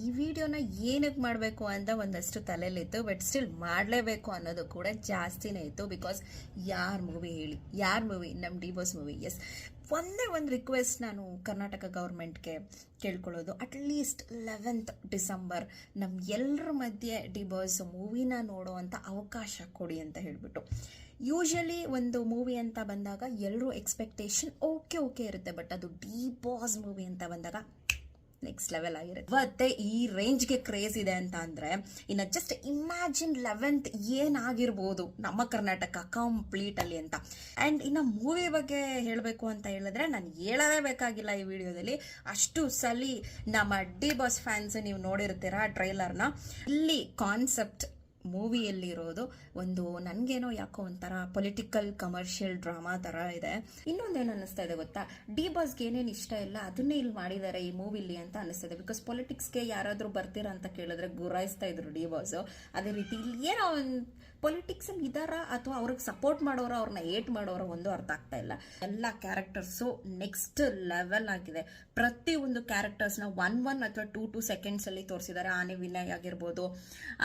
ಈ ವಿಡಿಯೋನ ಏನಕ್ಕೆ ಮಾಡಬೇಕು ಅಂತ ಒಂದಷ್ಟು ತಲೆಯಲ್ಲಿತ್ತು, ಬಟ್ ಸ್ಟಿಲ್ ಮಾಡಲೇಬೇಕು ಅನ್ನೋದು ಕೂಡ ಜಾಸ್ತಿನೇ ಇತ್ತು. ಬಿಕಾಸ್ ಯಾರ ಮೂವಿ ಹೇಳಿ, ಯಾರ ಮೂವಿ? ನಮ್ಮ ಡಿ ಬಾಸ್ ಮೂವಿ. ಎಸ್, ಒಂದೇ ಒಂದು ರಿಕ್ವೆಸ್ಟ್ ನಾನು ಕರ್ನಾಟಕ ಗೌರ್ಮೆಂಟ್ಗೆ ಕೇಳ್ಕೊಳ್ಳೋದು, ಅಟ್ಲೀಸ್ಟ್ 11th ಡಿಸೆಂಬರ್ ನಮ್ಮ ಎಲ್ಲರ ಮಧ್ಯೆ ಡಿ ಬಾಸ್ ಮೂವಿನ ನೋಡೋವಂಥ ಅವಕಾಶ ಕೊಡಿ ಅಂತ ಹೇಳಿಬಿಟ್ಟು. ಯೂಶಲಿ ಒಂದು ಮೂವಿ ಅಂತ ಬಂದಾಗ ಎಲ್ಲರೂ ಎಕ್ಸ್ಪೆಕ್ಟೇಷನ್ ಓಕೆ ಇರುತ್ತೆ, ಬಟ್ ಅದು ಡಿ ಬಾಸ್ ಮೂವಿ ಅಂತ ಬಂದಾಗ ನೆಕ್ಸ್ಟ್ ಲೆವೆಲ್ ಆಗಿರುತ್ತೆ. ಮತ್ತೆ ಈ ರೇಂಜ್ಗೆ ಕ್ರೇಜ್ ಇದೆ ಅಂತ ಅಂದ್ರೆ ಇನ್ನು ಜಸ್ಟ್ ಇಮ್ಯಾಜಿನ್ 11th ಏನಾಗಿರ್ಬೋದು ನಮ್ಮ ಕರ್ನಾಟಕ ಕಂಪ್ಲೀಟ್ ಅಲ್ಲಿ ಅಂತ. ಅಂಡ್ ಇನ್ನು ಮೂವಿ ಬಗ್ಗೆ ಹೇಳಬೇಕು ಅಂತ ಹೇಳಿದ್ರೆ ನಾನು ಹೇಳದೇ ಬೇಕಾಗಿಲ್ಲ ಈ ವಿಡಿಯೋದಲ್ಲಿ. ಅಷ್ಟು ಸಲಿ ನಮ್ಮ ಡಿ ಬಾಸ್ ಫ್ಯಾನ್ಸ್ ನೀವು ನೋಡಿರ್ತೀರಾ ಟ್ರೈಲರ್ನ. ಇಲ್ಲಿ ಕಾನ್ಸೆಪ್ಟ್ ಮೂವಿಯಲ್ಲಿರೋದು ಒಂದು ನನಗೇನೋ ಯಾಕೋ ಒಂಥರ ಪೊಲಿಟಿಕಲ್ ಕಮರ್ಷಿಯಲ್ ಡ್ರಾಮಾ ಥರ ಇದೆ. ಇನ್ನೊಂದೇನು ಅನ್ನಿಸ್ತಾ ಇದೆ ಗೊತ್ತಾ, ಡಿ ಬಾಸ್ಗೆ ಏನೇನು ಇಷ್ಟ ಇಲ್ಲ ಅದನ್ನೇ ಇಲ್ಲಿ ಮಾಡಿದ್ದಾರೆ ಈ ಮೂವಿಲಿ ಅಂತ ಅನ್ನಿಸ್ತದೆ. ಬಿಕಾಸ್ ಪೊಲಿಟಿಕ್ಸ್ಗೆ ಯಾರಾದರೂ ಬರ್ತೀರಾ ಅಂತ ಕೇಳಿದ್ರೆ ಗುರಾಯಿಸ್ತಾ ಇದ್ರು ಡಿ ಬಾಸ್. ಅದೇ ರೀತಿ ಇಲ್ಲಿ ಏನೋ ಒಂದು ಪೊಲಿಟಿಕ್ಸಲ್ಲಿ ಇದ್ದಾರಾ ಅಥವಾ ಅವ್ರಿಗೆ ಸಪೋರ್ಟ್ ಮಾಡೋರು ಅವ್ರನ್ನ ಏಟ್ ಮಾಡೋರು ಒಂದು ಅರ್ಥ ಆಗ್ತಾ ಇಲ್ಲ. ಎಲ್ಲ ಕ್ಯಾರೆಕ್ಟರ್ಸು ನೆಕ್ಸ್ಟ್ ಲೆವೆಲ್ ಆಗಿದೆ. ಪ್ರತಿಯೊಂದು ಕ್ಯಾರೆಕ್ಟರ್ಸ್ನ ಒನ್ ಅಥವಾ ಟೂ ಸೆಕೆಂಡ್ಸಲ್ಲಿ ತೋರಿಸಿದ್ದಾರೆ. ಆನೆ ವಿನಯ್ ಆಗಿರ್ಬೋದು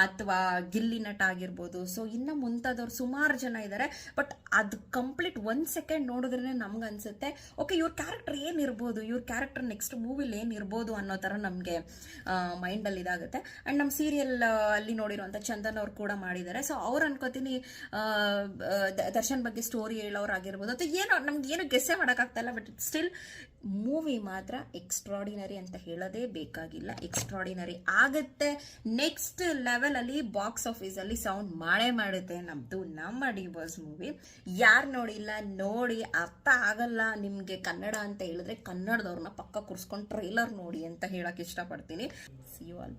ಅಥವಾ ಗಿಲ್ಲಿ ನಟ ಆಗಿರ್ಬೋದು. ಸೊ ಇನ್ನು ಮುಂತಾದವ್ರು ಸುಮಾರು ಜನ ಇದ್ದಾರೆ. ಬಟ್ ಅದು ಕಂಪ್ಲೀಟ್ 1 ಸೆಕೆಂಡ್ ನೋಡಿದ್ರೆ ನಮ್ಗೆ ಅನ್ಸುತ್ತೆ ಓಕೆ ಇವ್ರ ಕ್ಯಾರೆಕ್ಟರ್ ಏನಿರ್ಬೋದು, ಇವ್ರ ಕ್ಯಾರೆಕ್ಟರ್ ನೆಕ್ಸ್ಟ್ ಮೂವಿಲಿ ಏನಿರ್ಬೋದು ಅನ್ನೋ ಥರ ನಮಗೆ ಮೈಂಡಲ್ಲಿ ಇದಾಗುತ್ತೆ. ಆ್ಯಂಡ್ ನಮ್ಮ ಸೀರಿಯಲ್ ಅಲ್ಲಿ ನೋಡಿರುವಂಥ ಚಂದನ್ ಅವ್ರು ಕೂಡ ಮಾಡಿದ್ದಾರೆ. ಸೊ ಅವ್ರು ಅನ್ಕೋತೀನಿ ದರ್ಶನ್ ಬಗ್ಗೆ ಸ್ಟೋರಿ ಹೇಳೋರಾಗಿರ್ಬೋದು ಅಥವಾ ಏನೋ ನಮ್ಗೆ ಏನು ಗೆಸ್ಸೇ ಮಾಡೋಕ್ಕಾಗ್ತಾಯಿಲ್ಲ. ಬಟ್ ಸ್ಟಿಲ್ ಮೂವಿ ಮಾತ್ರ ಎಕ್ಸ್ಟ್ರಾಡಿನರಿ ಅಂತ ಹೇಳೋದೇ ಬೇಕಾಗಿಲ್ಲ. ಎಕ್ಸ್ಟ್ರಾಡಿನರಿ ಆಗುತ್ತೆ. ನೆಕ್ಸ್ಟ್ ಲೆವೆಲ್ ಅಲ್ಲಿ ಬಾಕ್ಸ್ ಆಫೀಸ್ ಅಲ್ಲಿ ಸೌಂಡ್ ಮಾಡೇ ಮಾಡುತ್ತೆ ನಮ್ದು ನಮ್ಮ ಡಿ ಬಾಸ್ ಮೂವಿ. ಯಾರು ನೋಡಿಲ್ಲ ನೋಡಿ, ಅರ್ಥ ಆಗಲ್ಲ ನಿಮ್ಗೆ ಕನ್ನಡ ಅಂತ ಹೇಳಿದ್ರೆ ಕನ್ನಡದವ್ರನ್ನ ಪಕ್ಕ ಕೂರಿಸ್ಕೊಂಡು ಟ್ರೈಲರ್ ನೋಡಿ ಅಂತ ಹೇಳಕ್ ಇಷ್ಟಪಡ್ತೀನಿ. See you all.